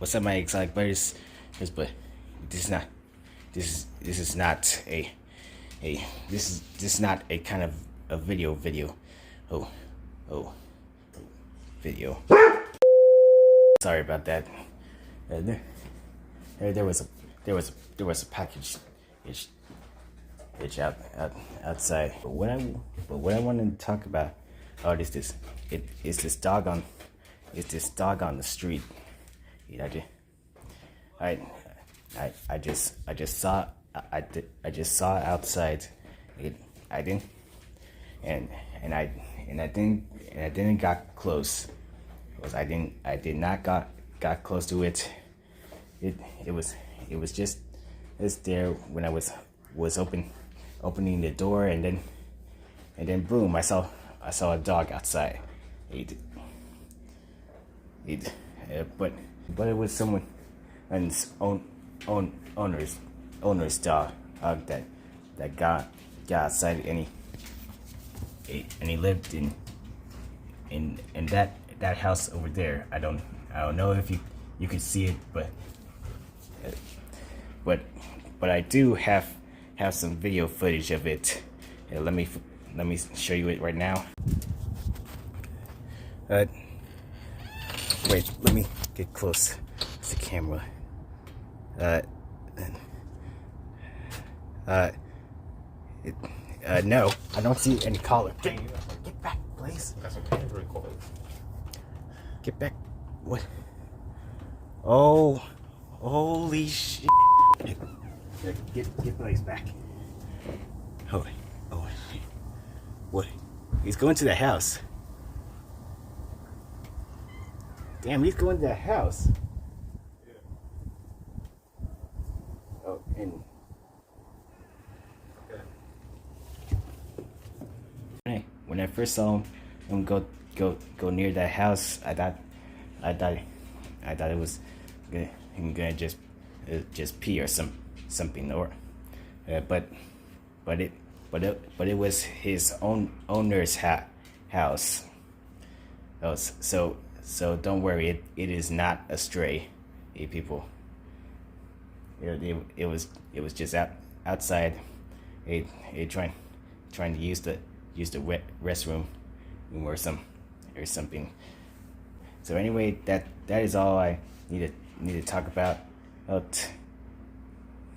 What's up, my exotic buddies? But this is not this is not this is not a kind of a video. Oh, oh, video. Sorry about that. There was a package outside. But what I wanted to talk about, is this dog on the street. I just saw outside. I didn't got close. I did not got close to it. It was just there when I was opening the door, and then boom, I saw a dog outside. But it was someone's owner's dog that got outside, and he lived in that house over there. I don't know if you could see it, but I do have some video footage of it. Let me show you it right now. Wait, let me get close to the camera. No, I don't see any collar. Get back, please. That's okay. It's recorded. Get back. What? Oh, holy shit. Get Blaze back. Oh, what? He's going to the house. Damn, he's going to the house. Yeah. Oh, and hey, when I first saw him go near that house, I thought it was him gonna just pee or something, or but it was his owner's house. Oh, so don't worry, it is not a stray, people. It was just outside, trying to use the restroom or something. So anyway, that is all I need to talk about.